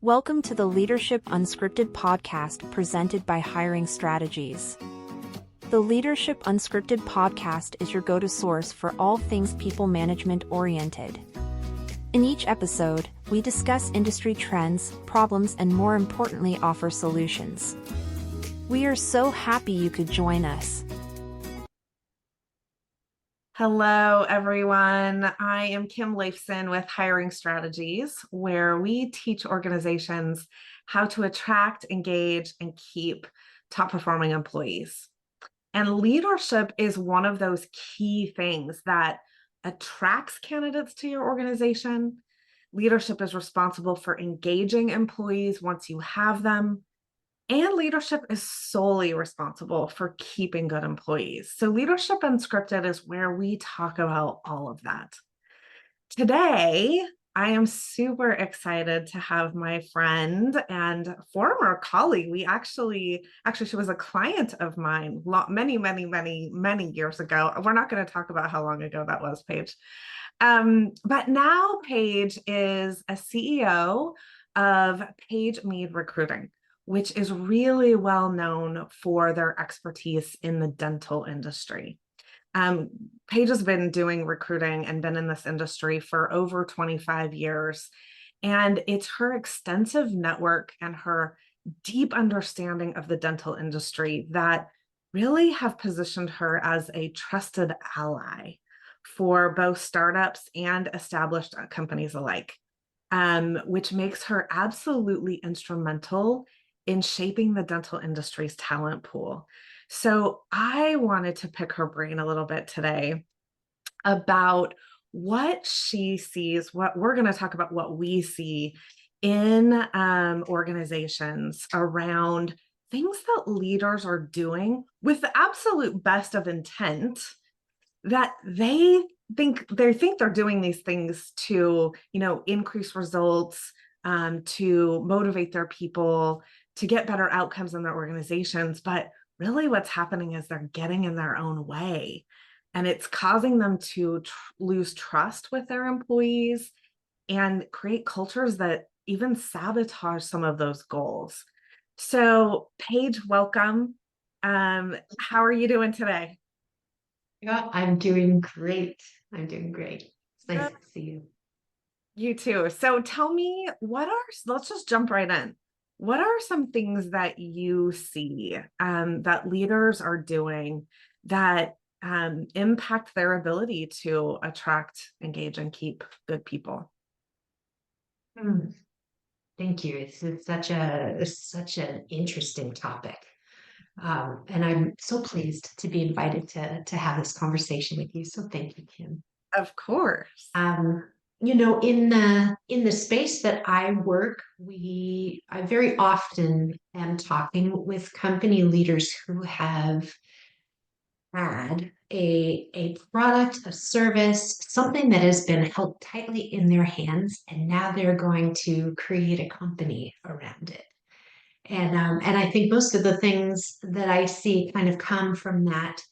Welcome to the Leadership Unscripted podcast presented by Hiring Strategies. The Leadership Unscripted podcast is your go-to source for all things people management oriented. In each episode, we discuss industry trends, problems, and more importantly, offer solutions. We are so happy you could join us. Hello, everyone. I am Kim Leifson with Hiring Strategies, where we teach organizations how to attract, engage, and keep top-performing employees. And leadership is one of those key things that attracts candidates to your organization. Leadership is responsible for engaging employees once you have them. And leadership is solely responsible for keeping good employees. So Leadership Unscripted is where we talk about all of that. Today, I am super excited to have my friend and former colleague. We actually, she was a client of mine many years ago. We're not going to talk about how long ago that was, Paige. But now Paige is a CEO of Paige Mead Recruiting, which is really well known for their expertise in the dental industry. Paige has been doing recruiting and been in this industry for over 25 years. And it's her extensive network and her deep understanding of the dental industry that really have positioned her as a trusted ally for both startups and established companies alike, which makes her absolutely instrumental in shaping the dental industry's talent pool. So I wanted to pick her brain a little bit today about what she sees, what we're going to talk about, what we see in organizations around things that leaders are doing with the absolute best of intent, that they think they're doing these things to, increase results, to motivate their people, to get better outcomes in their organizations. But really what's happening is they're getting in their own way, and it's causing them to lose trust with their employees and create cultures that even sabotage some of those goals. So Paige, welcome. How are you doing today? Yeah, I'm doing great. It's nice to see you. You too. So tell me, let's just jump right in. What are some things that you see that leaders are doing that impact their ability to attract, engage, and keep good people? Thank you. It's such an interesting topic. And I'm so pleased to be invited to have this conversation with you. So thank you, Kim. Of course. In the space that I work, I very often am talking with company leaders who have had a product, a service, something that has been held tightly in their hands, and now they're going to create a company around it. And I think most of the things that I see kind of come from that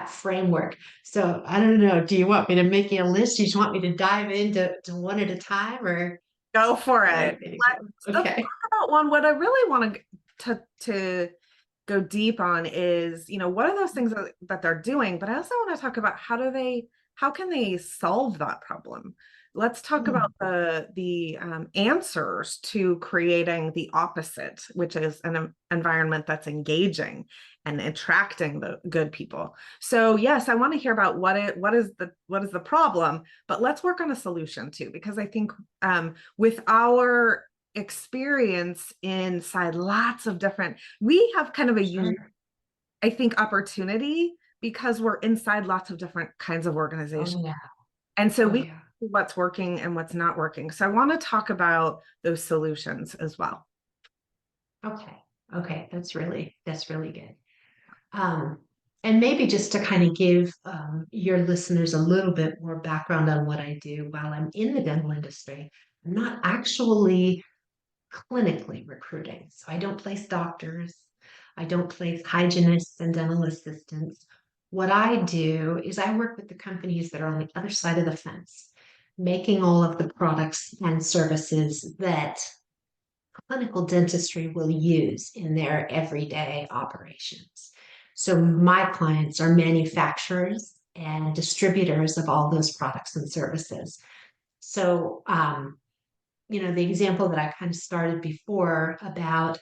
framework. So I don't know, do you want me to make you a list? Do you just want me to dive into one at a time, or go for it? Let's okay. talk about one. What I really want to go deep on is, what are those things that they're doing? But I also want to talk about how can they solve that problem? Let's talk about the answers to creating the opposite, which is an environment that's engaging and attracting the good people. So yes, I want to hear about what is the problem, but let's work on a solution too, because I think with our experience inside lots of different, we have kind of a unique, I think, opportunity because we're inside lots of different kinds of organizations. And so we see what's working and what's not working. So I want to talk about those solutions as well. Okay. That's really good. And maybe just to kind of give your listeners a little bit more background on what I do while I'm in the dental industry. I'm not actually clinically recruiting. So I don't place doctors. I don't place hygienists and dental assistants. What I do is I work with the companies that are on the other side of the fence, making all of the products and services that clinical dentistry will use in their everyday operations. So my clients are manufacturers and distributors of all those products and services. So, the example that I kind of started before about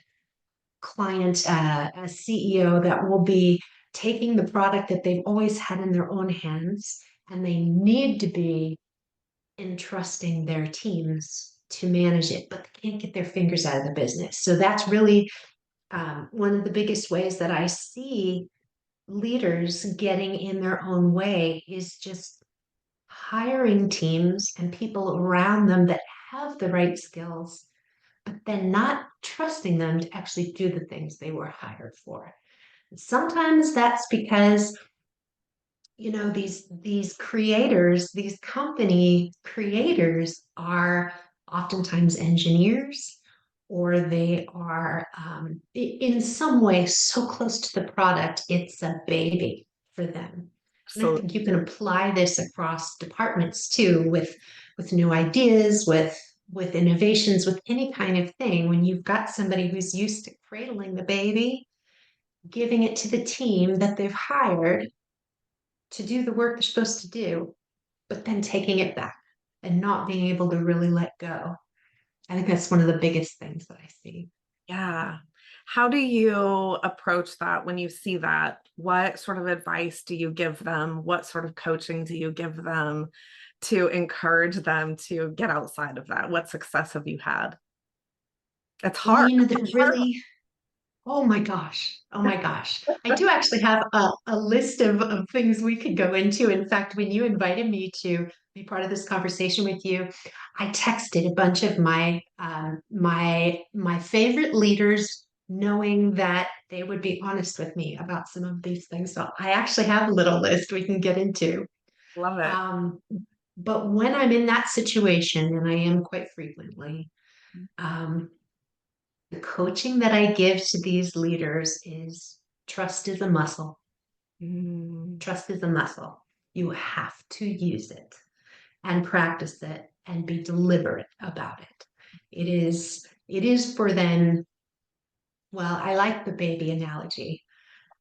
a CEO that will be taking the product that they've always had in their own hands, and they need to be entrusting their teams to manage it, but they can't get their fingers out of the business. So that's really one of the biggest ways that I see leaders getting in their own way is just hiring teams and people around them that have the right skills, but then not trusting them to actually do the things they were hired for. Sometimes that's because these creators, these company creators are oftentimes engineers, or they are in some way so close to the product it's a baby for them. And I So think you can apply this across departments too, with new ideas, with innovations, with any kind of thing. When you've got somebody who's used to cradling the baby, giving it to the team that they've hired to do the work they're supposed to do, but then taking it back and not being able to really let go. I think that's one of the biggest things that I see. yeah. How do you approach that when you see that? What sort of advice do you give them? What sort of coaching do you give them to encourage them to get outside of that? What success have you had? It's Well, hard. that really, oh my gosh. Oh my gosh. I do actually have a list of things we could go into. In fact, when you invited me to be part of this conversation with you, I texted a bunch of my favorite leaders, knowing that they would be honest with me about some of these things. So I actually have a little list we can get into. Love it. Um, but when I'm in that situation, and I am quite frequently, um, the coaching that I give to these leaders is trust is a muscle. Mm, Trust is a muscle. You have to use it and practice it and be deliberate about it. It is for them. Well, I like the baby analogy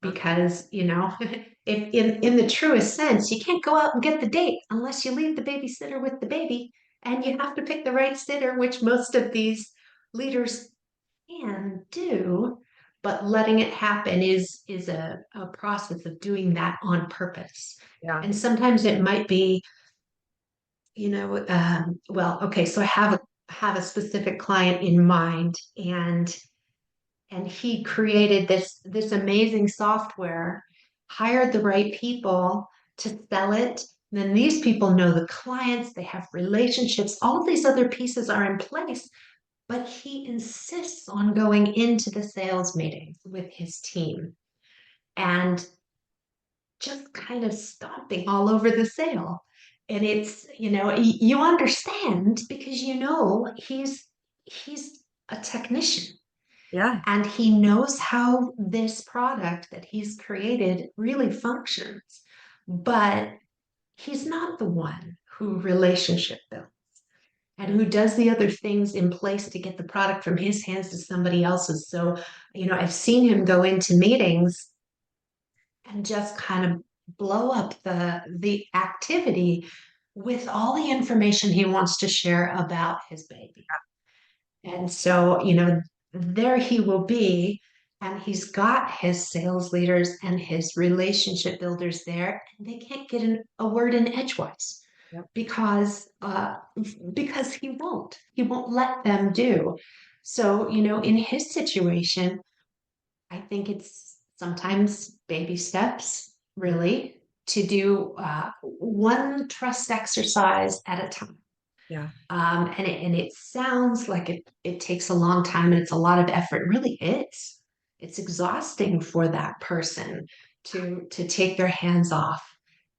because, if in the truest sense, you can't go out and get the date unless you leave the babysitter with the baby, and you have to pick the right sitter, which most of these leaders can do, but letting it happen is a process of doing that on purpose. yeah. And sometimes it might be, well, okay, so I have a specific client in mind, and he created this amazing software, hired the right people to sell it. Then these people know the clients, they have relationships, all of these other pieces are in place, but he insists on going into the sales meetings with his team and just kind of stomping all over the sale. And it's, you understand because he's a technician, Yeah. and he knows how this product that he's created really functions. But he's not the one who relationship builds and who does the other things in place to get the product from his hands to somebody else's. So, I've seen him go into meetings and just kind of blow up the activity with all the information he wants to share about his baby. And so, there he will be, and he's got his sales leaders and his relationship builders there, and they can't get a word in edgewise Yep. because he won't let them do. So, in his situation, I think it's sometimes baby steps, really, to do one trust exercise at a time. Yeah. And it sounds like it takes a long time and it's a lot of effort. It really is. It's exhausting for that person to take their hands off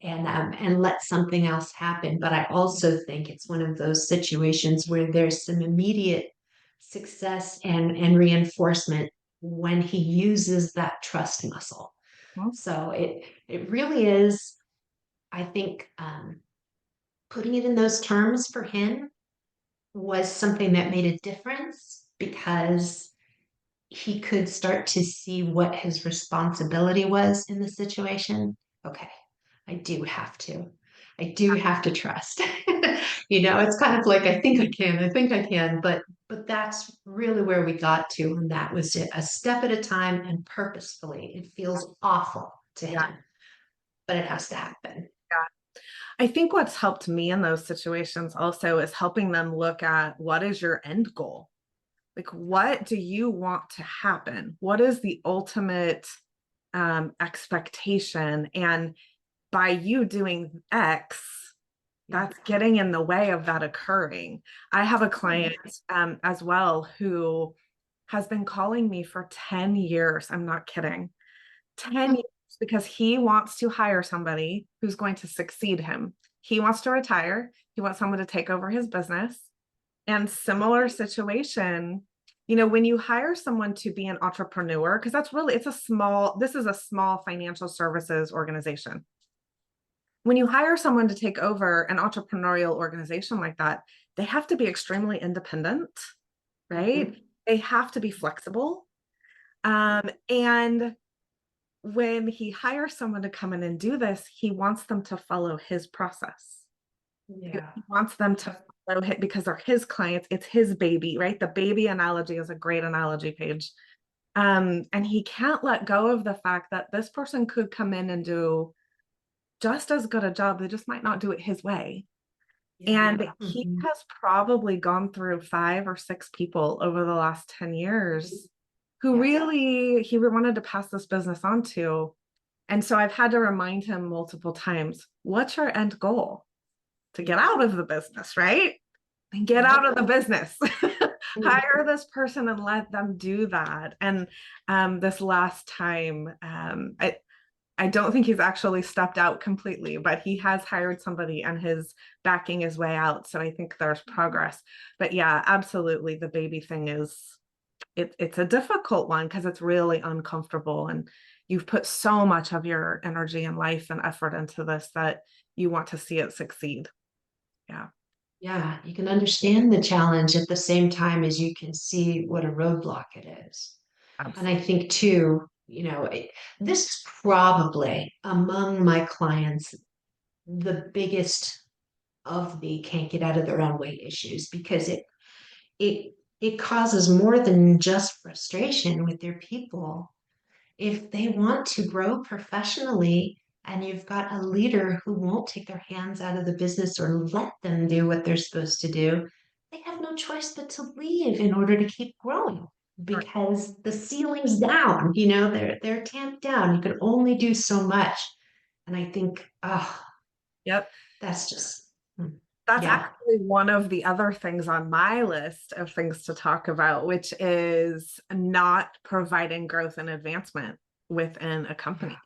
and let something else happen. But I also think it's one of those situations where there's some immediate success and reinforcement when he uses that trust muscle. Well, So it really is, I think, putting it in those terms for him was something that made a difference. because he could start to see what his responsibility was in the situation. Okay, I do have to. I do have to trust. It's kind of like I think I can, but that's really where we got to, and that was it, a step at a time and purposefully. It feels awful to Yeah. him, but it has to happen. Yeah. I think what's helped me in those situations also is helping them look at what is your end goal? Like, what do you want to happen? What is the ultimate expectation? And by you doing X, that's getting in the way of that occurring. I have a client as well who has been calling me for 10 years. I'm not kidding. 10 years, because he wants to hire somebody who's going to succeed him. He wants to retire. He wants someone to take over his business. And similar situation, when you hire someone to be an entrepreneur, because this is a small financial services organization. When you hire someone to take over an entrepreneurial organization like that, they have to be extremely independent, right? They have to be flexible. And when he hires someone to come in and do this, he wants them to follow his process. Yeah. He wants them to follow it because they're his clients. It's his baby, right? The baby analogy is a great analogy, Paige. And he can't let go of the fact that this person could come in and do just as good a job. They just might not do it his way. And he has probably gone through 5 or 6 people over the last 10 years who he wanted to pass this business on to. And so I've had to remind him multiple times, what's your end goal? To get out of the business, right? And get out of the business. Hire this person and let them do that. And this last time, I don't think he's actually stepped out completely, but he has hired somebody and his backing his way out. So I think there's progress. But yeah, absolutely. The baby thing it's a difficult one because it's really uncomfortable. And you've put so much of your energy and life and effort into this that you want to see it succeed. Yeah. Yeah, you can understand the challenge at the same time as you can see what a roadblock it is. And Absolutely. I think too, this is probably among my clients the biggest of the can't get out of their own way issues, because it causes more than just frustration with their people. If they want to grow professionally and you've got a leader who won't take their hands out of the business or let them do what they're supposed to do, they have no choice but to leave in order to keep growing, because the ceiling's down, they're tamped down. You can only do so much. And I think, Yep. that's just, That's yeah. actually one of the other things on my list of things to talk about, which is not providing growth and advancement within a company.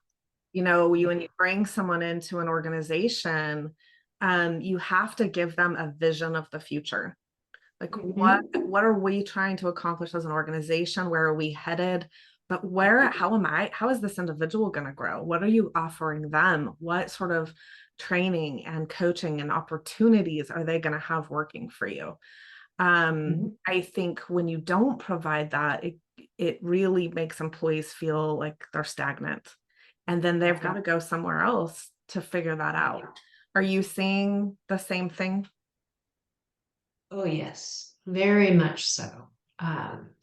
When you bring someone into an organization, you have to give them a vision of the future. Like, what are we trying to accomplish as an organization? Where are we headed? But how is this individual going to grow? What are you offering them? What sort of training and coaching and opportunities are they going to have working for you? I think when you don't provide that, it really makes employees feel like they're stagnant, and then they've got to go somewhere else to figure that out. Are you seeing the same thing? Oh, yes, very much so.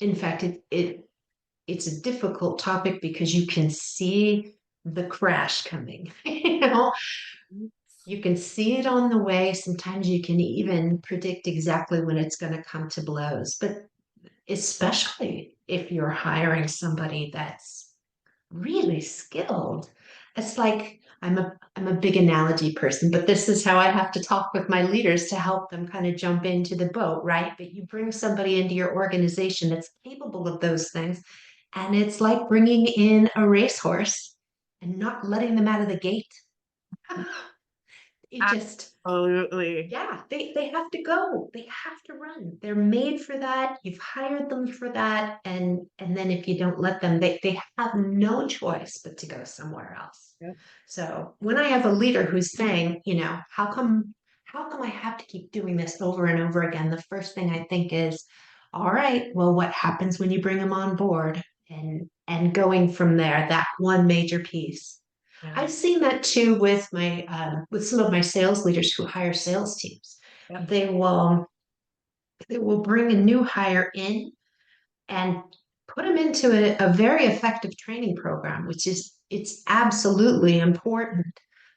In fact, it's a difficult topic because you can see the crash coming. You can see it on the way. Sometimes you can even predict exactly when it's going to come to blows. But especially if you're hiring somebody that's really skilled. It's like I'm a big analogy person, but this is how I have to talk with my leaders to help them kind of jump into the boat, right? But you bring somebody into your organization that's capable of those things, and it's like bringing in a racehorse and not letting them out of the gate. It just, Absolutely. yeah, they have to go. They have to run. They're made for that. You've hired them for that. And then if you don't let them, they have no choice but to go somewhere else. Yep. So when I have a leader who's saying, how come I have to keep doing this over and over again? The first thing I think is, all right, well, what happens when you bring them on board? And going from there, that one major piece. Yeah. I've seen that too with with some of my sales leaders who hire sales teams. Yep. They will bring a new hire in and put them into a very effective training program, which is it's absolutely important.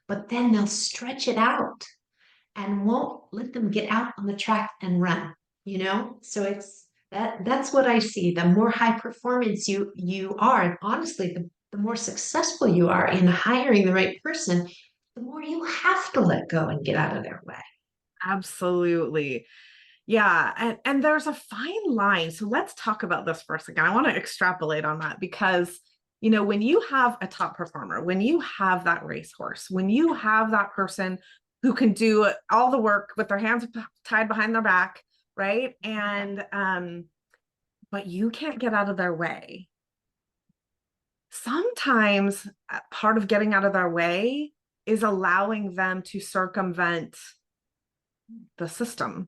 But then they'll stretch it out and won't let them get out on the track and run, So that's what I see. The more high performance you are, and honestly, the more successful you are in hiring the right person, the more you have to let go and get out of their way. Absolutely. Yeah. And there's a fine line. So let's talk about this for a second. I want to extrapolate on that because, when you have a top performer, when you have that racehorse, when you have that person who can do all the work with their hands tied behind their back, right? And, but you can't get out of their way. Sometimes part of getting out of their way is allowing them to circumvent the system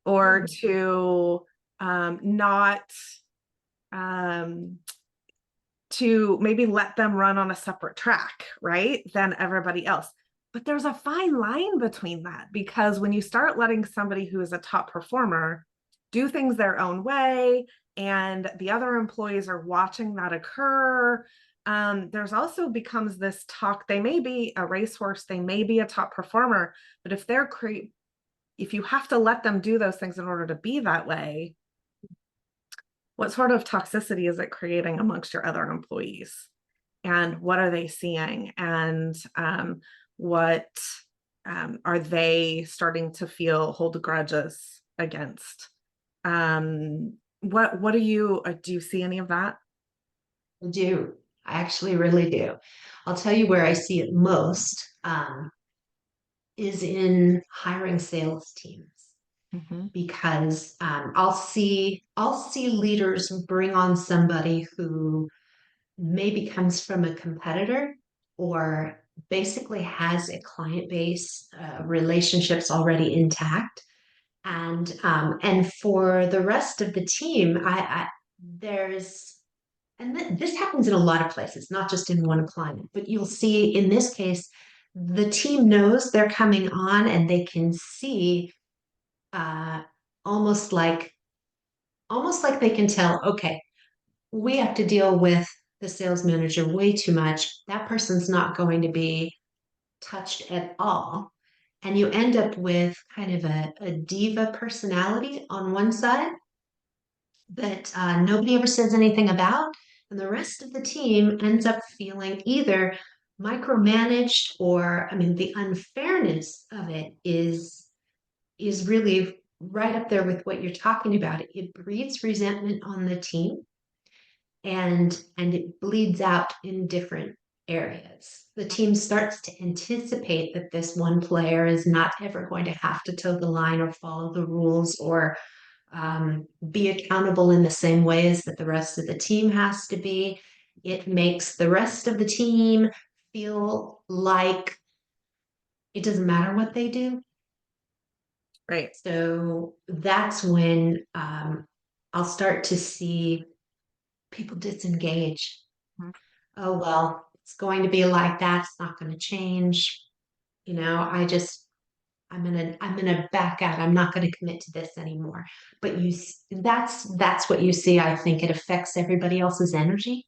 or to not to maybe let them run on a separate track, right, than everybody else. But there's a fine line between that, because when you start letting somebody who is a top performer do things their own way and the other employees are watching that occur, there's also becomes this talk. They may be a racehorse, they may be a top performer, but if you have to let them do those things in order to be that way, what sort of toxicity is it creating amongst your other employees? And what are they seeing? And what are they starting to hold grudges against? What do you see any of that? I do. I actually really do. I'll tell you where I see it most is in hiring sales teams. Because I'll see leaders bring on somebody who maybe comes from a competitor or basically has a client base, relationships already intact, and for the rest of the team, I there's this happens in a lot of places, not just in one client, but you'll see in this case, the team knows they're coming on and they can see uh, almost like they can tell, okay, we have to deal with the sales manager way too much. That person's not going to be touched at all. And you end up with kind of a diva personality on one side that nobody ever says anything about. And the rest of the team ends up feeling either micromanaged or, I mean, the unfairness of it is really right up there with what you're talking about. It breeds resentment on the team and it bleeds out in different areas. The team starts to anticipate that this one player is not ever going to have to toe the line or follow the rules or be accountable in the same ways that the rest of the team has to be. It makes the rest of the team feel like it doesn't matter what they do. Right. So that's when I'll start to see people disengage. Mhm. Oh, well, it's going to be like that. It's not going to change. I'm gonna back out. I'm not going to commit to this anymore. But that's what you see. I think it affects everybody else's energy.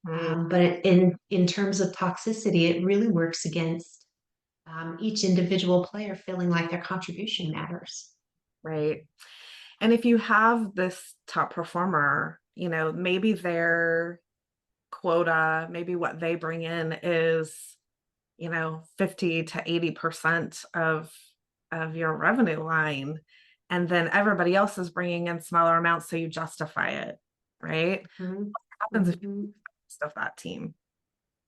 But in terms of toxicity, it really works against each individual player feeling like their contribution matters. Right. And if you have this top performer, maybe their quota, maybe what they bring in is, 50 to 80% of your revenue line. And then everybody else is bringing in smaller amounts. So you justify it, right? Mm-hmm. What happens if you stuff that team?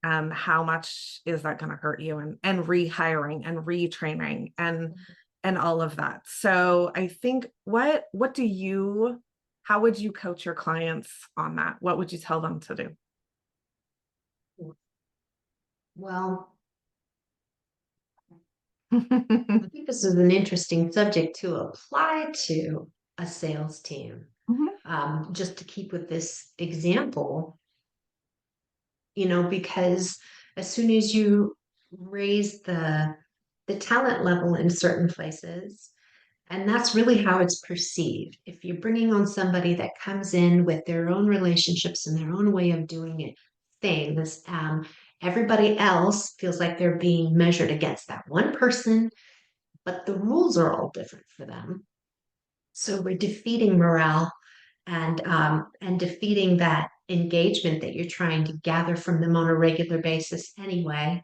How much is that going to hurt you, and rehiring and retraining and all of that. So I think how would you coach your clients on that? What would you tell them to do? Well, I I think this is an interesting subject to apply to a sales team. Just to keep with this example, because as soon as you raise the talent level in certain places, and that's really how it's perceived. If you're bringing on somebody that comes in with their own relationships and their own way of doing things, everybody else feels like they're being measured against that one person, but the rules are all different for them. So we're defeating morale and defeating that engagement that you're trying to gather from them on a regular basis anyway.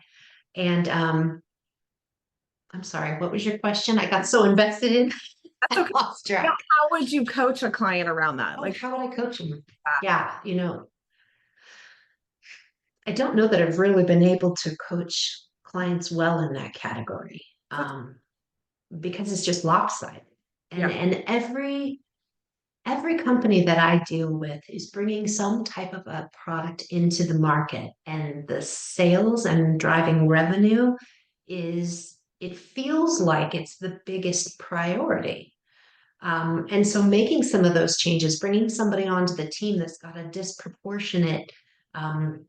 And I'm sorry, what was your question? I got so invested in. That's I okay. lost track. Yeah, how would you coach a client around that? Oh, Like, how would I coach them? Yeah, I don't know that I've really been able to coach clients well in that category, because it's just lopsided. And yeah, and every company that I deal with is bringing some type of a product into the market, and the sales and driving revenue it feels like it's the biggest priority. And so making some of those changes, bringing somebody onto the team that's got a disproportionate um,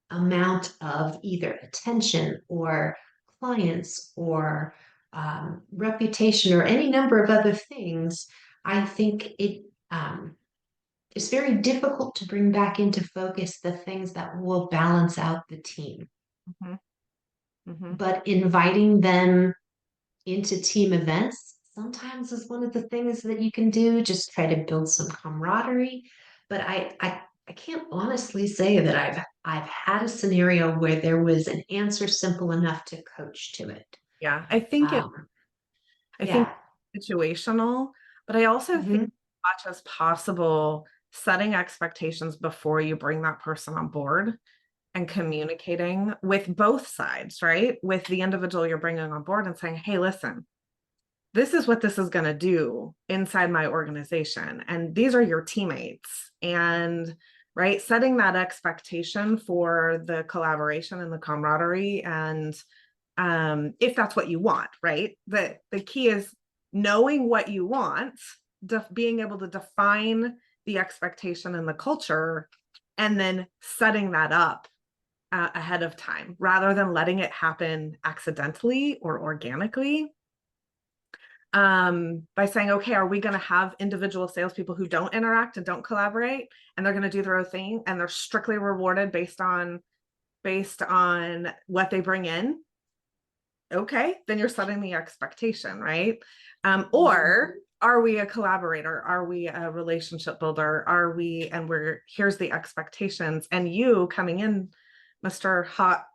amount of either attention or clients or reputation or any number of other things, I think it's very difficult to bring back into focus the things that will balance out the team. mhm, mhm. But inviting them into team events sometimes is one of the things that you can do, just try to build some camaraderie. But I can't honestly say that I've had a scenario where there was an answer simple enough to coach to it. Yeah, I think Yeah. situational, but I also think Hmm. as much as possible, setting expectations before you bring that person on board and communicating with both sides, right? With the individual you're bringing on board and saying, hey, listen, this is what this is going to do inside my organization. And these are your teammates. And right, setting that expectation for the collaboration and the camaraderie. And if that's what you want, right? The key is knowing what you want, being able to define the expectation and the culture, and then setting that up ahead of time rather than letting it happen accidentally or organically. By saying, okay, are we going to have individual salespeople who don't interact and don't collaborate, and they're going to do their own thing, and they're strictly rewarded based on what they bring in? Okay, then you're setting the expectation, right? Or are we a collaborator? Are we a relationship builder? And here's the expectations. And you coming in, Mr. Hot,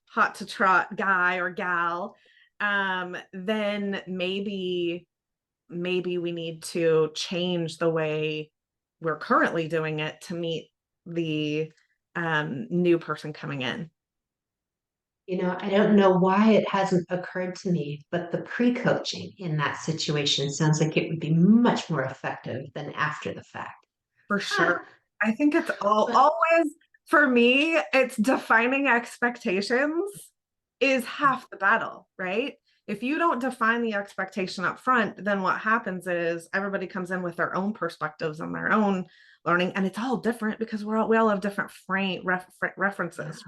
hot to trot guy or gal, then maybe we need to change the way we're currently doing it to meet the new person coming in. I don't know why it hasn't occurred to me, but the pre-coaching in that situation sounds like it would be much more effective than after the fact. For sure. I think it's But always, for me, it's defining expectations is half the battle, right? If you don't define the expectation up front, then what happens is everybody comes in with their own perspectives and their own learning, and it's all different because we all have different references.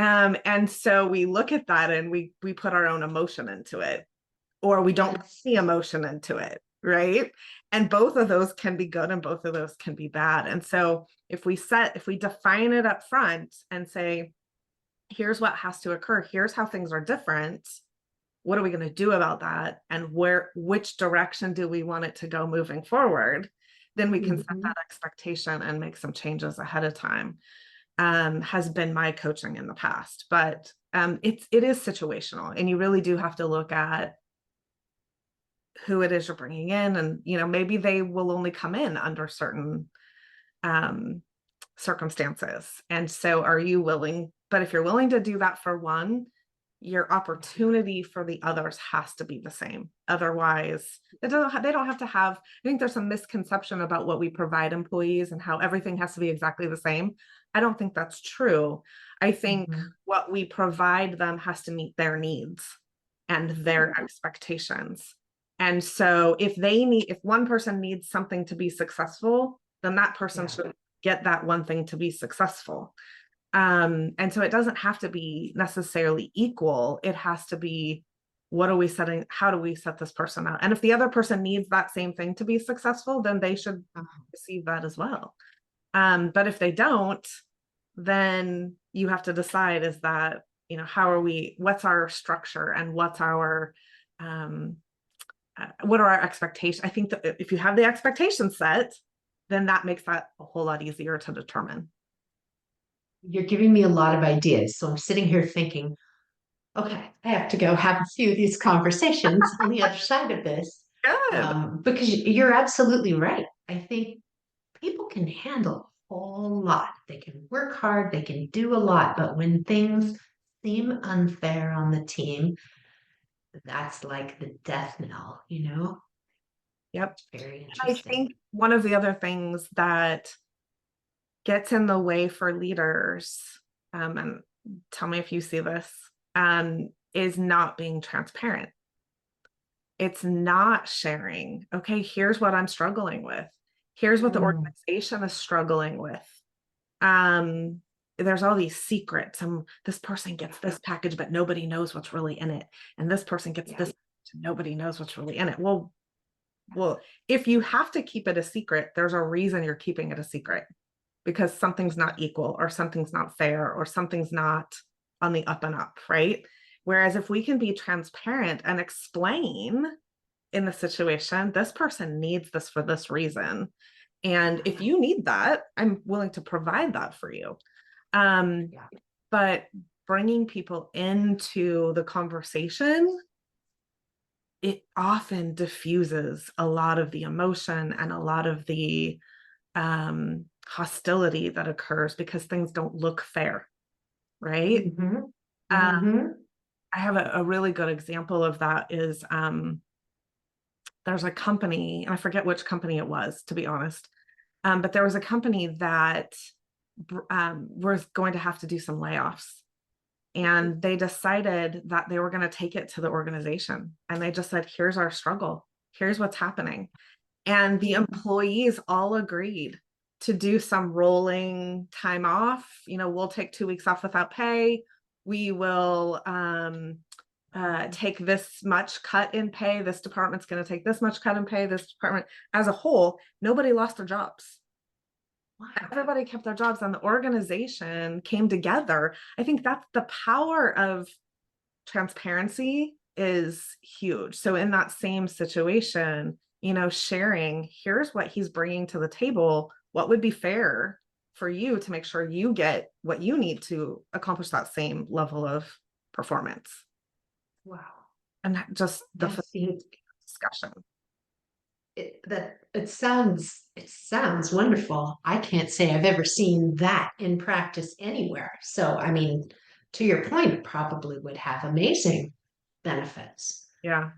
And so we look at that and we put our own emotion into it, or we don't put any emotion into it, right? And both of those can be good and both of those can be bad. And so if we define it up front and say, here's what has to occur, here's how things are different, what are we going to do about that, and which direction do we want it to go moving forward, then we can set that expectation and make some changes ahead of time. Has been my coaching in the past, but it is situational, and you really do have to look at who it is you're bringing in, and maybe they will only come in under certain circumstances. And so are you willing? But if you're willing to do that for one, your opportunity for the others has to be the same. Otherwise, they don't have to have, I think there's some misconception about what we provide employees and how everything has to be exactly the same. I don't think that's true. I think what we provide them has to meet their needs and their expectations. And so if one person needs something to be successful, then that person should get that one thing to be successful. And so it doesn't have to be necessarily equal. It has to be, how do we set this person up? And if the other person needs that same thing to be successful, then they should receive that as well. But if they don't, then you have to decide, is that, what's our structure, and what are our expectations? I think that if you have the expectation set, then that makes that a whole lot easier to determine. You're giving me a lot of ideas. So I'm sitting here thinking, okay, I have to go have a few of these conversations on the other side of this. Good. Because you're absolutely right. I think people can handle a whole lot. They can work hard, they can do a lot, but when things seem unfair on the team, that's like the death knell, Yep. Very I interesting. think one of the other things that gets in the way for leaders, and tell me if you see this, is not being transparent. It's not sharing, okay, here's what I'm struggling with. Here's what the organization is struggling with. There's all these secrets. This person gets this package, but nobody knows what's really in it. And this person gets this, nobody knows what's really in it. Well, if you have to keep it a secret, there's a reason you're keeping it a secret, because something's not equal, or something's not fair, or something's not on the up and up, right? Whereas if we can be transparent and explain in the situation, this person needs this for this reason. And if you need that, I'm willing to provide that for you. But bringing people into the conversation, it often diffuses a lot of the emotion and a lot of the hostility that occurs, because things don't look fair, right? I have a really good example of that. Is there's a company, and I forget which company it was, to be honest, but there was a company that was going to have to do some layoffs, and they decided that they were going to take it to the organization, and they just said, here's our struggle, here's what's happening. And the employees all agreed to do some rolling time off. We'll take 2 weeks off without pay. We will take this much cut in pay. This department's going to take this much cut in pay. This department, as a whole, nobody lost their jobs. Everybody kept their jobs, and the organization came together. I think that's the power of transparency, is huge. So in that same situation, sharing, here's what he's bringing to the table. What would be fair for you to make sure you get what you need to accomplish that same level of performance. Wow. And just the discussion. It sounds wonderful. I can't say I've ever seen that in practice anywhere. So, I mean, to your point, it probably would have amazing benefits. Yeah.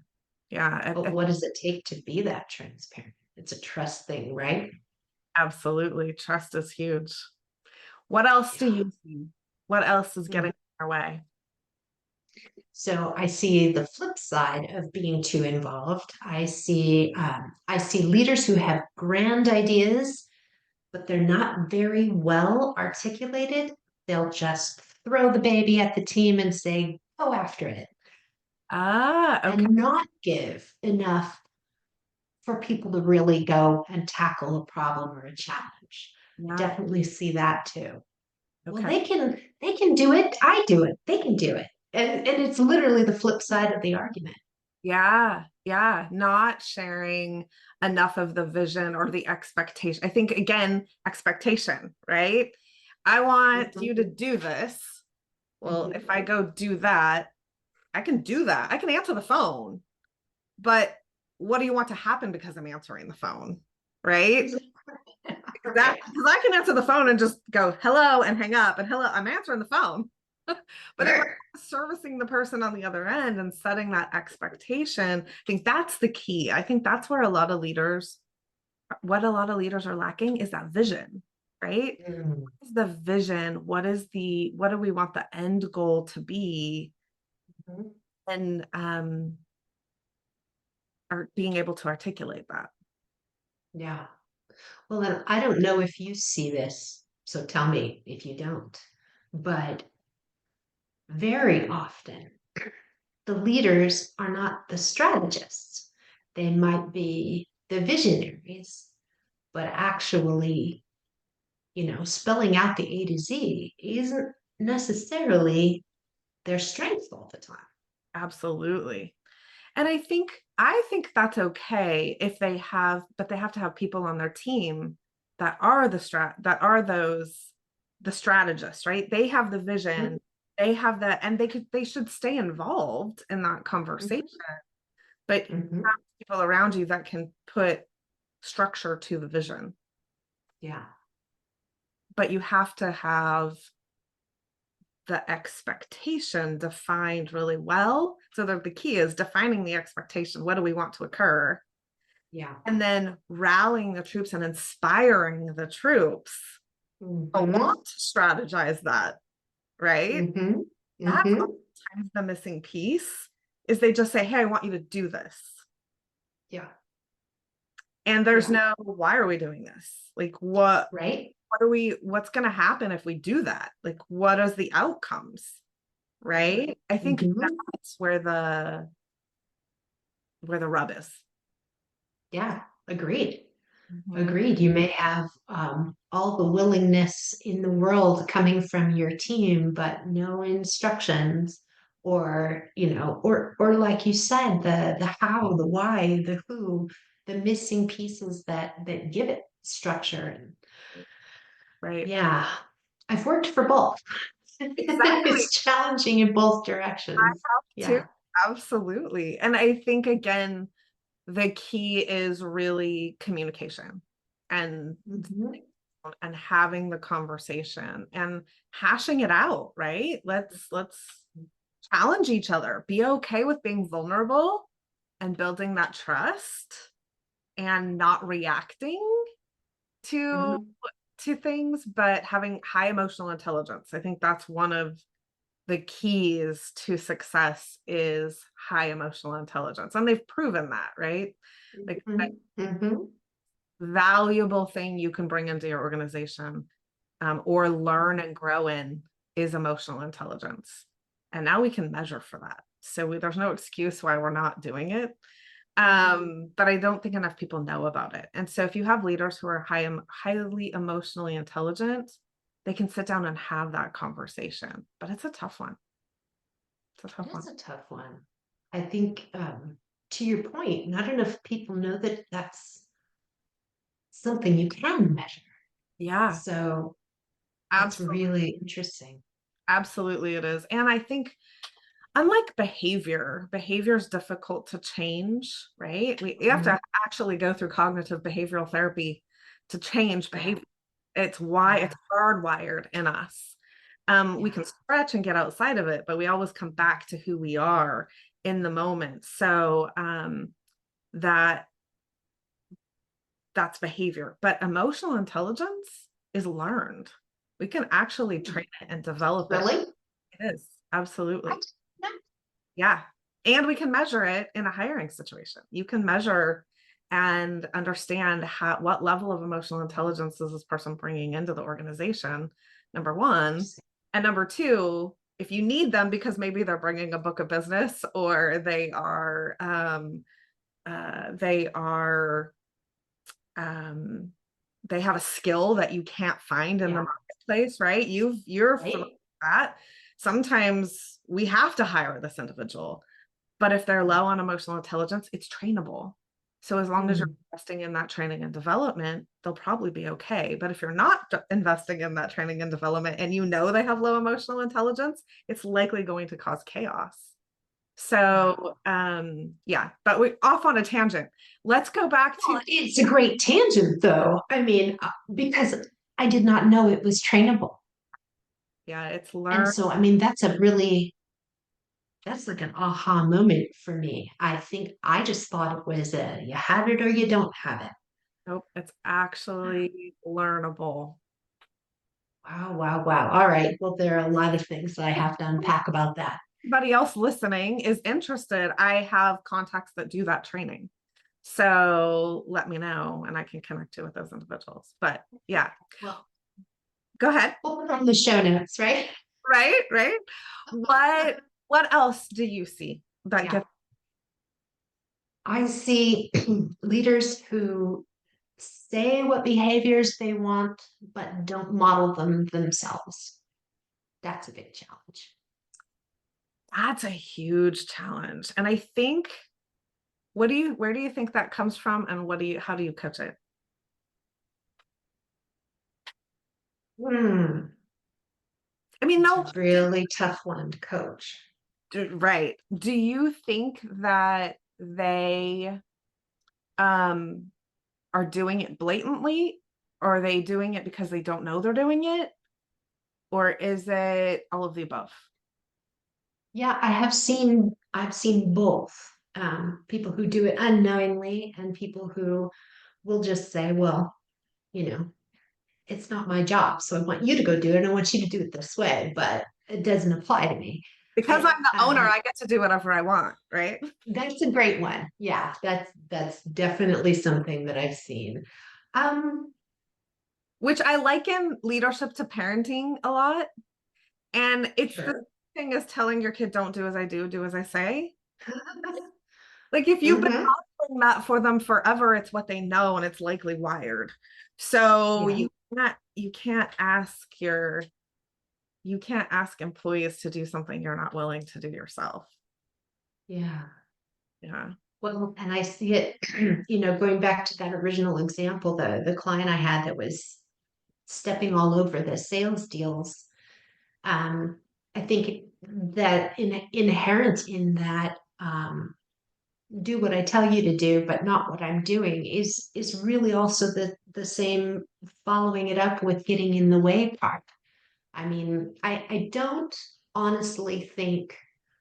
But what does it take to be that transparent? It's a trust thing, right? Absolutely. Trust is huge. What else do you see? What else is getting in our way? So I see the flip side of being too involved. I see leaders who have grand ideas, but they're not very well articulated. They'll just throw the baby at the team and say, "Go after it," Okay. and not give enough for people to really go and tackle a problem or a challenge. I definitely see that too. Well, they can do it. I do it. They can do it. And it's literally the flip side of the argument. Yeah. Not sharing enough of the vision or the expectation. I think, again, expectation, right? I want you to do this. Well, if I go do that, I can do that. I can answer the phone. But what do you want to happen because I'm answering the phone? Right? Because I can answer the phone and just go hello and hang up, and hello, I'm answering the phone. But if I'm servicing the person on the other end and setting that expectation, I think that's the key. I think that's where what a lot of leaders are lacking, is that vision, right? What is the vision? What do we want the end goal to be? And are being able to articulate that. Yeah. Well, then I don't know if you see this, so tell me if you don't. But very often, the leaders are not the strategists. They might be the visionaries, but actually, spelling out the A to Z isn't necessarily their strength all the time. Absolutely. And I think that's okay if they have, but they have to have people on their team that are the strategists, right? They have the vision, they have that, and they should stay involved in that conversation. But you Mhm. have people around you that can put structure to the vision. Yeah. But you have to have the expectation defined really well. So the key is defining the expectation. What do we want to occur? Yeah. And then rallying the troops and inspiring the troops to want to strategize that, right? Mhm. That's Mhm. oftentimes the missing piece is they just say, hey, I want you to do this. Yeah. And there's Yeah. no, why are we doing this? Like Right. what's going to happen if we do that? Like, what is the outcomes? Right? I think Mhm. that's where the rub is. Yeah. Agreed. Mhm. Agreed. You may have all the willingness in the world coming from your team, but no instructions, or or like you said, the how, the why, the who, the missing pieces that give it structure. Right. Yeah, I've worked for both. Exactly. It's challenging in both I directions. have to. Yeah. Absolutely. And I think again, the key is really communication and Mhm. having the conversation and hashing it out, right? Let's challenge each other. Be okay with being vulnerable and building that trust and not reacting to Mhm. things, but having high emotional intelligence. I think that's one of the keys to success is high emotional intelligence. And they've proven that, right? Like a Mhm. Mhm. valuable thing you can bring into your organization, or learn and grow in, is emotional intelligence. And now we can measure for that. So there's no excuse why we're not doing it. But I don't think enough people know about it. And so if you have leaders who are highly emotionally intelligent, they can sit down and have that conversation. But it's a tough one. It's a tough one. That's a tough one. I think, to your point, not enough people know that that's something you can measure. Yeah, So that's absolutely. really interesting. Absolutely it is. And I think unlike behavior is difficult to change, right? You have Mhm. to actually go through cognitive behavioral therapy to change Yeah, behavior. It's why yeah, it's hardwired in us. We yeah. can stretch and get outside of it, but we always come back to who we are in the moment. So that that's behavior, but emotional intelligence is learned. We can actually train it and develop it. Really? It is absolutely. What? No. Yeah. And we can measure it in a hiring situation. You can measure and understand what level of emotional intelligence is this person bringing into the organization, number one. And number two, if you need them because maybe they're bringing a book of business, or they are um, they have a skill that you can't find in the Yeah, marketplace, right? You're familiar right. with that. Sometimes we have to hire this individual, but if they're low on emotional intelligence, it's trainable. So as long as you're Mm. investing in that training and development, they'll probably be okay. But if you're not investing in that training and development and you know they have low emotional intelligence, it's likely going to cause chaos. So yeah, but we're off on a tangent. Let's go back to, Well, it's a great tangent, though. I mean, because I did not know it was trainable. yeah, it's And learn. so, I mean, that's like an aha moment for me. I think I just thought it was you have it or you don't have it. Nope, it's actually learnable. Wow, wow, wow. All right. Well, there are a lot of things that I have to unpack about that. Anybody else listening is interested, I have contacts that do that training. So let me know and I can connect you with those individuals. But yeah, Well, go ahead. we'll put it on the show notes, right? Right, right. What else do you see that Yeah. gets I see leaders who say what behaviors they want, but don't model them themselves. That's a big challenge. that's a huge challenge. And I think where do you think that comes from and how do you coach it? Hmm. I mean, It's no, a really tough one to coach. right. Do you think that they um are doing it blatantly, or are they doing it because they don't know they're doing it, or is it all of the above? Yeah, I've seen both. People who do it unknowingly and people who will just say, well, you know, it's not my job, so I want you to go do it and I want you to do it this way, but it doesn't apply to me. Because I I'm the owner, I get to do whatever I want, right? That's a great one. Yeah, that's definitely something that I've seen. Um, Which I liken leadership to parenting a lot. And it's the sure. thing as telling your kid, don't do as I do as I say. Like if you've been Hmm. modeling that for them forever, it's what they know and it's likely wired. So Yeah, you can't ask employees to do something you're not willing to do yourself. yeah. Yeah. Well, and I see it, going back to that original example, the client I had that was stepping all over the sales deals. Um, I think that inherent in that, do what I tell you to do, but not what I'm doing is really also the same following it up with getting in the way part. I mean, I don't honestly think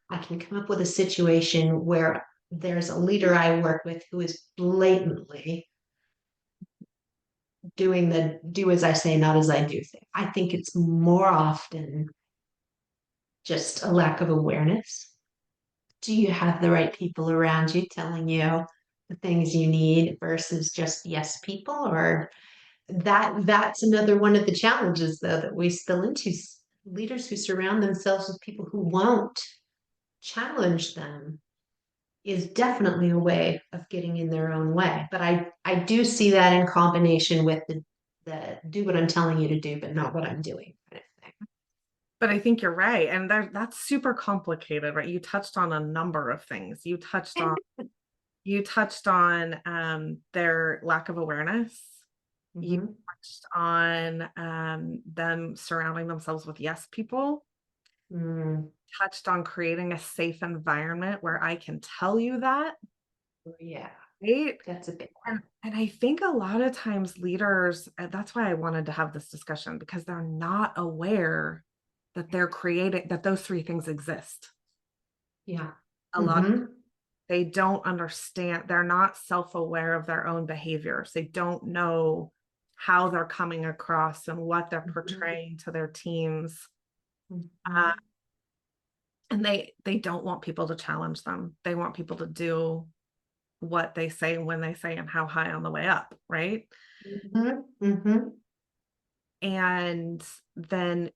I can come up with a situation where there's a leader I work with who is blatantly doing the do as I say, not as I do thing. I think it's more often just a lack of awareness. Do you have the right people around you telling you the things you need versus just yes people? Or that's another one of the challenges though that we spill into, leaders who surround themselves with people who won't challenge them is definitely a way of getting in their own way. But I do see that in combination with the do what I'm telling you to do, but not what I'm doing kind of thing. But I think you're right. And that's super complicated, right? You touched on a number of things. You touched on their lack of awareness. You Mhm. touched on them surrounding themselves with yes people. Mm, Touched on creating a safe environment where I can tell you that, yeah, right? that's a big one. And I think a lot of times leaders, that's why I wanted to have this discussion, because they're not aware that that those three things exist. Yeah. A lot Hmm. they don't understand, they're not self-aware of their own behaviors. They don't know how they're coming across and what they're portraying to their teams. Uh, and they don't want people to challenge them. They want people to do what they say when they say and how high on the way up, right? Hmm. Hmm. And then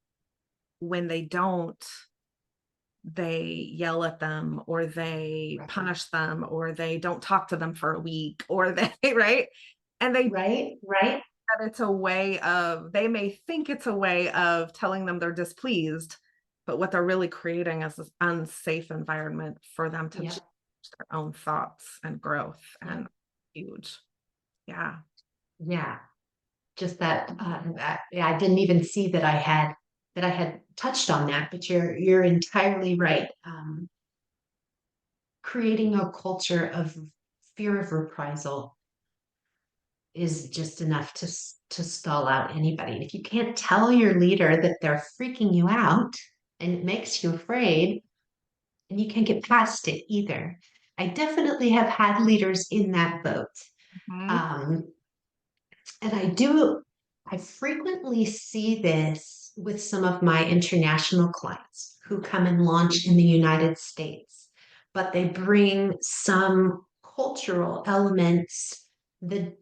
when they don't, they yell at them or they Right. punish them or they don't talk to them for a week or they right, and they Right. Right. that it's a way of, they may think it's a way of telling them they're displeased, but what they're really creating is this unsafe environment for them to change Yep. their own thoughts and growth. Yep. And huge. Yeah. Yeah. Just that, yeah, I didn't even see that I had touched on that, but you're entirely right. Creating a culture of fear of reprisal is just enough to stall out anybody. And if you can't tell your leader that they're freaking you out and it makes you afraid, and you can't get past it either. I definitely have had leaders in that boat. Mhm. Um, and I frequently see this with some of my international clients who come and launch in the United States, but they bring some cultural elements that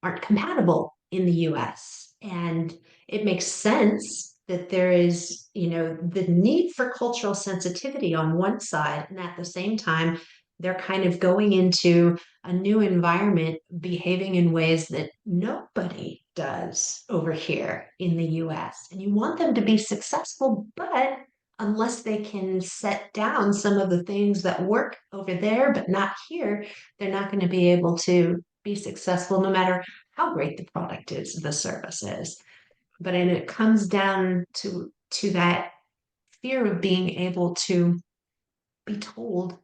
aren't compatible in the US. And it makes sense that there is, the need for cultural sensitivity on one side, and at the same time, they're kind of going into a new environment, behaving in ways that nobody does over here in the US. And you want them to be successful, but unless they can set down some of the things that work over there, but not here, they're not going to be able to be successful no matter how great the product is, the service is. But and it comes down to that fear of being able to be told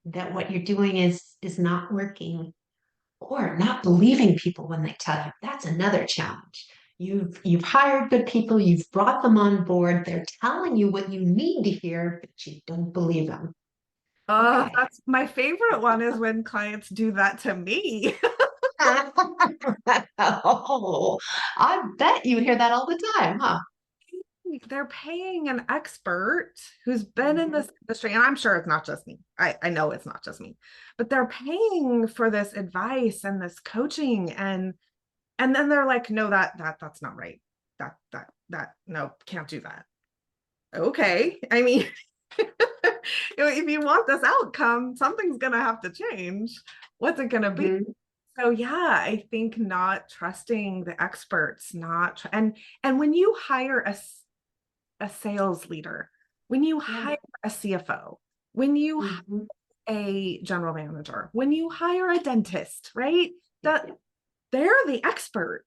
that what you're doing is not working, or not believing people when they tell you. That's another challenge. You've hired good people, you've brought them on board, they're telling you what you need to hear, but you don't believe them. Okay. That's my favorite one, is when clients do that to me. Oh, I bet you hear that all the time, huh? They're paying an expert who's been in this industry, and I'm sure it's not just me. I know it's not just me, but they're paying for this advice and this coaching, and then they're like, no, that's not right. That no, can't do that. Okay. I mean, if you want this outcome, something's gonna have to change. What's it gonna be? Mhm. So yeah, I think not trusting the experts, and when you hire a sales leader, when you hire a CFO, when you hire Mhm. a general manager, when you hire a dentist, right? Yeah. They're the expert.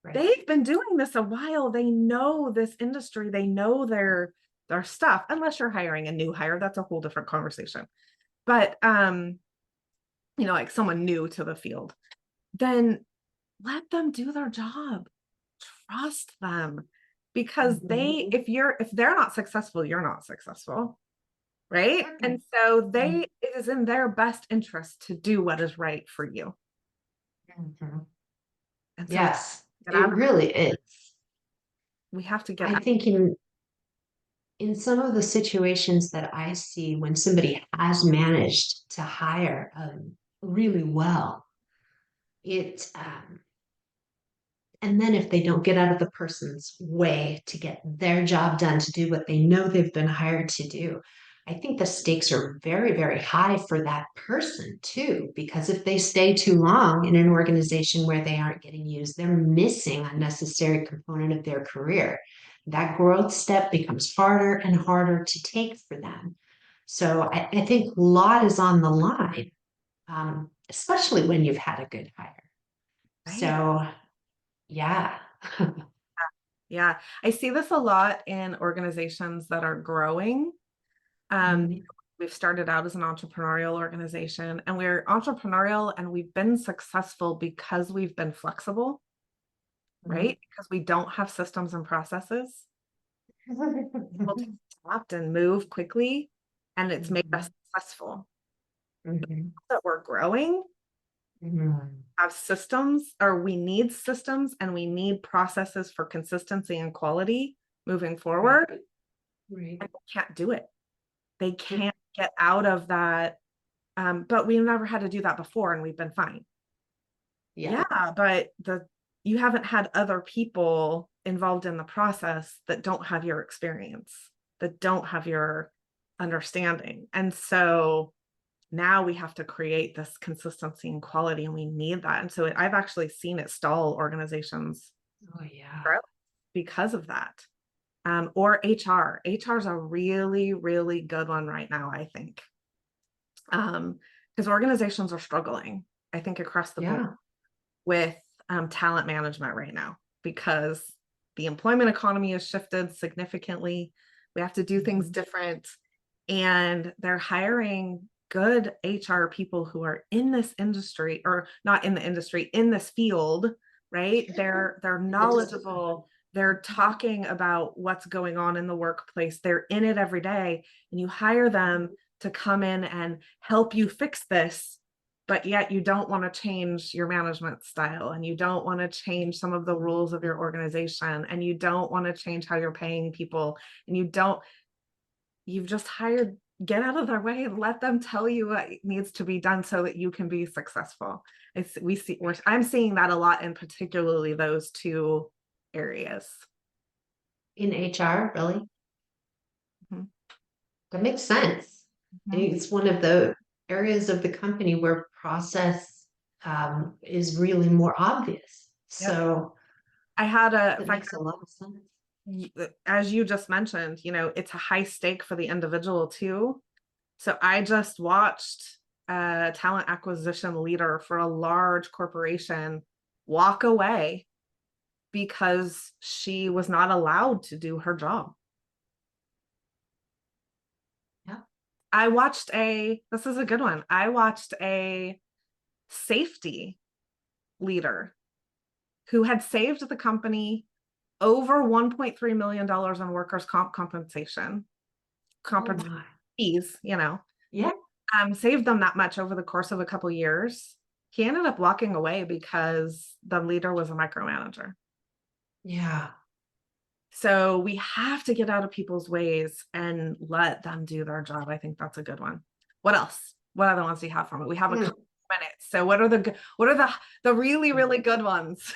Right. They've been doing this a while. They know this industry. They know their stuff. Unless you're hiring a new hire, that's a whole different conversation. But like someone new to the field, then let them do their job. Trust them, because Mhm. if they're not successful, you're not successful, right? And so it is in their best interest to do what is right for you. Mhm. And so Yes, it really is. we have to get I out. think in some of the situations that I see when somebody has managed to hire really well, it and then if they don't get out of the person's way to get their job done, to do what they know they've been hired to do, I think the stakes are very, very high for that person too, because if they stay too long in an organization where they aren't getting used, they're missing a necessary component of their career. That growth step becomes harder and harder to take for them. So I think a lot is on the line, especially when you've had a good hire. Right. So yeah. Yeah. I see this a lot in organizations that are growing. Um, Mhm. we've started out as an entrepreneurial organization, and we're entrepreneurial, and we've been successful because we've been flexible, right? Because we don't have systems and processes. Able to adapt and move quickly, and it's made us successful. Mhm. That we're growing, Mhm. have systems, or we need systems, and we need processes for consistency and quality moving forward. Right. And they can't do it. They can't get out of that. But we've never had to do that before, and we've been fine. Yeah. Yeah, but you haven't had other people involved in the process that don't have your experience, that don't have your understanding. And so now we have to create this consistency and quality, and we need that. And so I've actually seen it stall organizations Oh yeah. because of that. Or HR. HR is a really, really good one right now, I think. Because organizations are struggling, I think, across the board Yeah. with talent management right now, because the employment economy has shifted significantly. We have to do things different, and they're hiring good HR people who are in this industry, or not in the industry, in this field, right? They're knowledgeable. They're talking about what's going on in the workplace. They're in it every day, and you hire them to come in and help you fix this, but yet you don't want to change your management style, and you don't want to change some of the rules of your organization, and you don't want to change how you're paying people, and you've get out of their way and let them tell you what needs to be done so that you can be successful. I'm seeing that a lot, in particularly those two areas. In HR, really? Mhm. That makes sense. I think it's one of the areas of the company where process is really more obvious. Yep. So I had that makes a lot of sense. as you just mentioned, it's a high stake for the individual too. So I just watched a talent acquisition leader for a large corporation walk away because she was not allowed to do her job. Yeah. This is a good one. I watched a safety leader who had saved the company over $1.3 million on workers' compensation fees, Yeah. saved them that much over the course of a couple of years. He ended up walking away because the leader was a micromanager. Yeah. So we have to get out of people's ways and let them do their job. I think that's a good one. What else? What other ones do you have from it? We have a couple minutes. So what are the really, really good ones?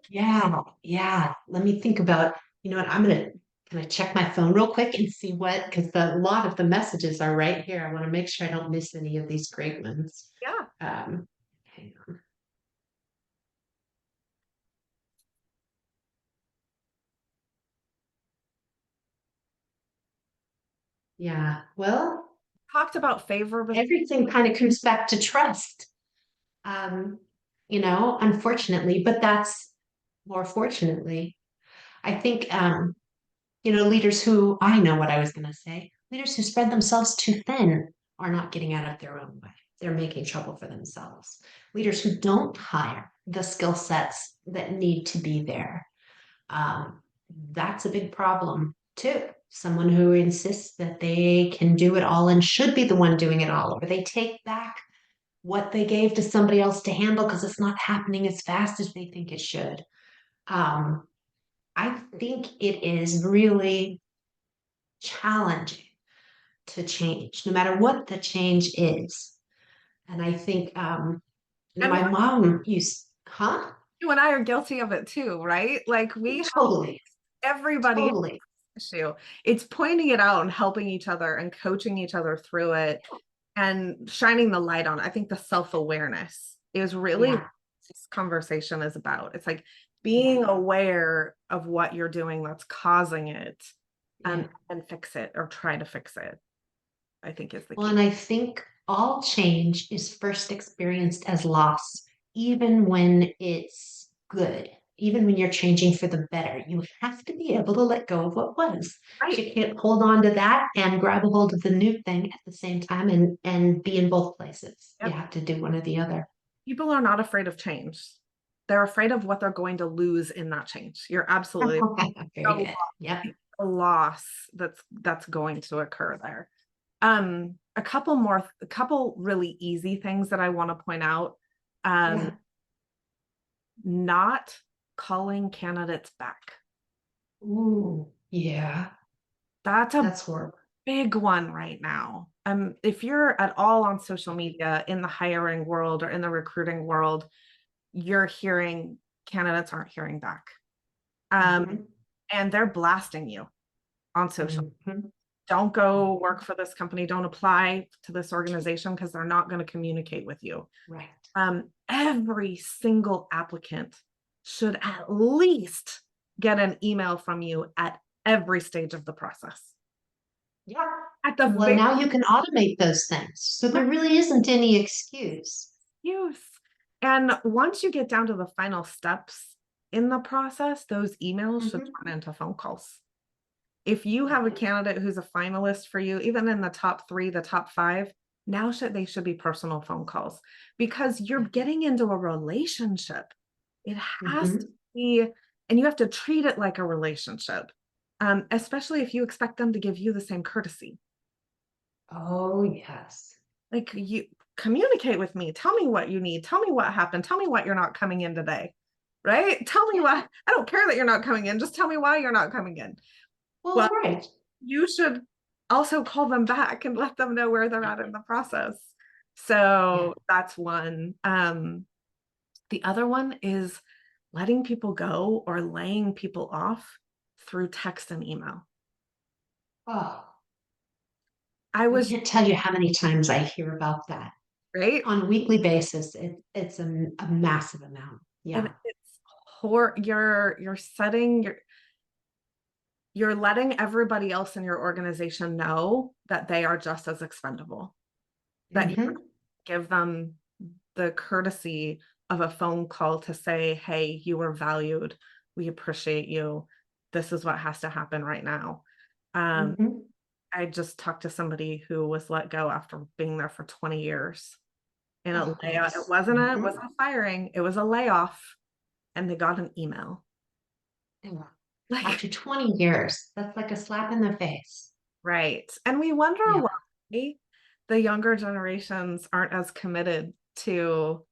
Yeah. Yeah. Let me think about, you know what, I'm gonna check my phone real quick and see because a lot of the messages are right here. I want to make sure I don't miss any of these great ones. Yeah. Hang on. Yeah. Well, Talked about favor. everything kind of comes back to trust. Um, unfortunately, but that's more fortunately. I think leaders who I know what I was gonna say, leaders who spread themselves too thin are not getting out of their own way. They're making trouble for themselves. Leaders who don't hire the skill sets that need to be there. That's a big problem too. Someone who insists that they can do it all and should be the one doing it all, or they take back what they gave to somebody else to handle because it's not happening as fast as they think it should. I think it is really challenging to change, no matter what the change is. And I think, And my mom used, huh? you and I are guilty of it too, right? Like Totally, everybody totally. issue. It's pointing it out and helping each other and coaching each other through it and shining the light on it. I think the self-awareness is really what this conversation is about. It's like being aware of what you're doing that's causing it and fix it or try to fix it, I think is the key. Well, and I think all change is first experienced as loss, even when it's good, even when you're changing for the better. You have to be able to let go of what was. Right. You can't hold on to that and grab a hold of the new thing at the same time and be in both places. Yep. You have to do one or the other. People are not afraid of change. They're afraid of what they're going to lose in that change. You're absolutely Very good. Yeah. a loss that's going to occur there. A couple really easy things that I want to point out. Not calling candidates back. Ooh, yeah. That's horrible. Big one right now. If you're at all on social media in the hiring world or in the recruiting world, you're hearing candidates aren't hearing back. And they're blasting you on social. Don't go work for this company. Don't apply to this organization because they're not going to communicate with you. Right. Every single applicant should at least get an email from you at every stage of the process. Yeah. Well, now you can automate those things. So there really isn't any excuse. And once you get down to the final steps in the process, those emails should turn into phone calls. If you have a candidate who's a finalist for you, even in the top 3, the top 5, now they should be personal phone calls because you're getting into a relationship. It has to be, and you have to treat it like a relationship, especially if you expect them to give you the same courtesy. Oh, yes. Like, you communicate with me. Tell me what you need. Tell me what happened. Tell me why you're not coming in today. Right? Tell me why. I don't care that you're not coming in. Just tell me why you're not coming in. Well, right. You should also call them back and let them know where they're at in the process. So that's one. The other one is letting people go or laying people off through text and email. Oh, I I was can't tell you how many times I hear about that right. on a weekly basis. It's a massive amount. And Yeah. it's you're letting everybody else in your organization know that they are just as expendable, that you Mm-hmm. give them the courtesy of a phone call to say, hey, you are valued. We appreciate you. This is what has to happen right now. Mm-hmm. I just talked to somebody who was let go after being there for 20 years in a Oh, layoff. It goodness. wasn't a firing, it was a layoff, and they got an email. Yeah. Like, After 20 years, that's like a slap in the face. right. And we wonder Yeah. why the younger generations aren't as committed to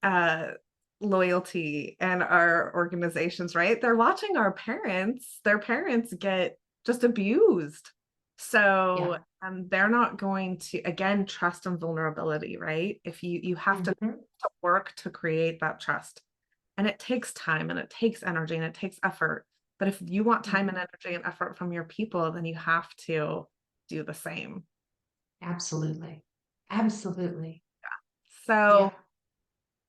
uh loyalty and our organizations, right? They're watching their parents get just abused. So Yeah. they're not going to, again, trust and vulnerability, right? If you have to Mm-hmm. work to create that trust. And it takes time and it takes energy and it takes effort. But if you want time and energy and effort from your people, then you have to do the same. Absolutely. Absolutely. So Yeah.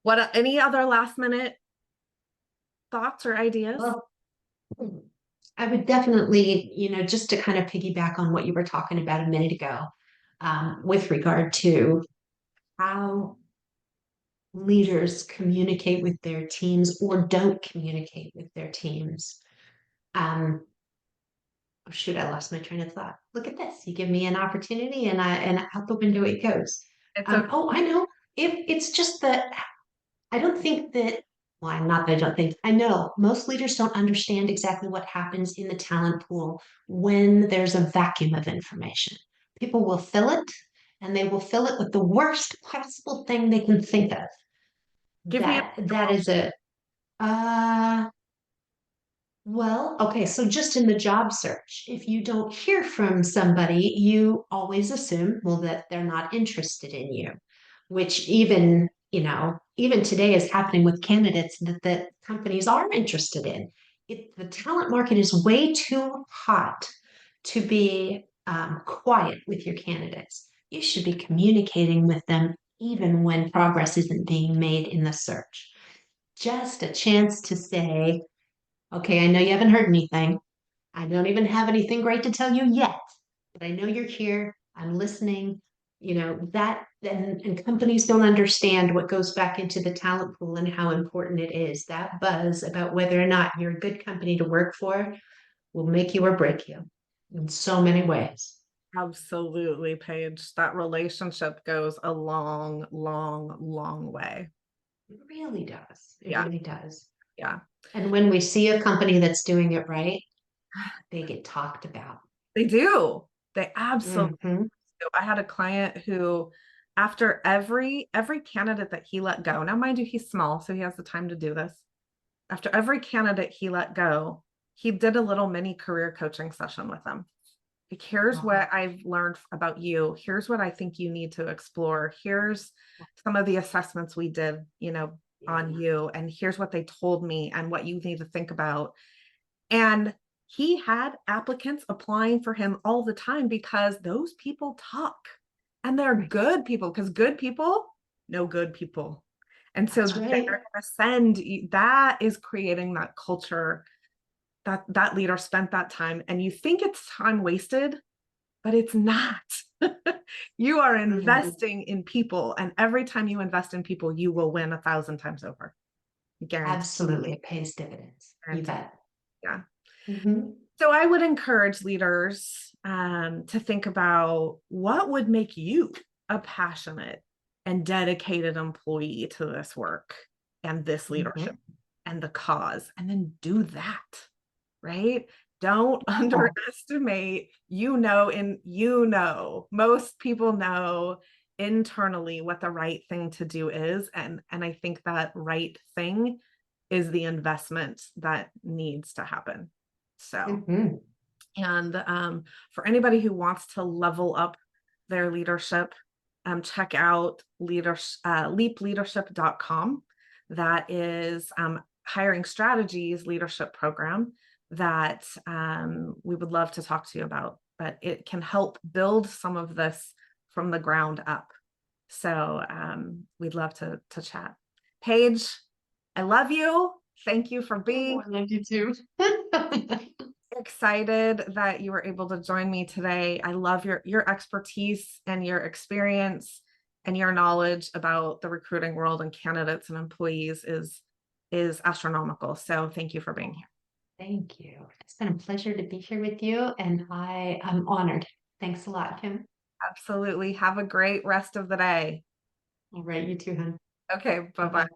what, any other last minute thoughts or ideas? Well, I would definitely, just to kind of piggyback on what you were talking about a minute ago, with regard to how leaders communicate with their teams or don't communicate with their teams. Oh shoot, I lost my train of thought. Look at this. You give me an opportunity and out the window it goes. It's okay. Oh, I know. It's just that I don't think that, well, not that I don't think, I know most leaders don't understand exactly what happens in the talent pool when there's a vacuum of information. People will fill it and they will fill it with the worst possible thing they can think of. Give me That is uh well, okay, so just in the job search, if you don't hear from somebody, you always assume, well, that they're not interested in you, which even today is happening with candidates that companies are interested in. The talent market is way too hot to be quiet with your candidates. You should be communicating with them even when progress isn't being made in the search. Just a chance to say, okay, I know you haven't heard anything. I don't even have anything great to tell you yet, but I know you're here. I'm listening. That and companies don't understand what goes back into the talent pool and how important it is. That buzz about whether or not you're a good company to work for will make you or break you in so many ways. absolutely, Paige. That relationship goes a long, long, long way. It really does. It Yeah, really does. yeah. And when we see a company that's doing it right, they get talked about. They do. They absolutely Mm-hmm. do. I had a client who, after every candidate that he let go, now mind you, he's small, so he has the time to do this. After every candidate he let go, he did a little mini career coaching session with them. Like, here's what I've learned about you. Here's what I think you need to explore. Here's some of the assessments we did, on you. And here's what they told me and what you need to think about. And he had applicants applying for him all the time because those people talk and they're good people, because good people know good people. And so That's they're right. going to send you, that is creating that culture that leader spent that time. And you think it's time wasted, but it's not. You are investing in people. And every time you invest in people, you will win 1,000 times over. Guaranteed. Absolutely. It pays dividends. You Guaranteed. bet. Yeah. Mm-hmm. So I would encourage leaders to think about what would make you a passionate and dedicated employee to this work and this leadership and the cause, and then do that, right? Don't underestimate, most people know internally what the right thing to do is. And I think that right thing is the investment that needs to happen. So Mm-hmm. And for anybody who wants to level up their leadership, check out leapleadership.com. That is hiring strategies leadership program that we would love to talk to you about, but it can help build some of this from the ground up. So we'd love to chat. Paige, I love you. Thank you for being. I love you too. Excited that you were able to join me today. I love your expertise and your experience and your knowledge about the recruiting world and candidates and employees is astronomical. So thank you for being here. Thank you. It's been a pleasure to be here with you, and I am honored. Thanks a lot, Kim. Absolutely. Have a great rest of the day. All right, you too, hon. Okay, bye-bye.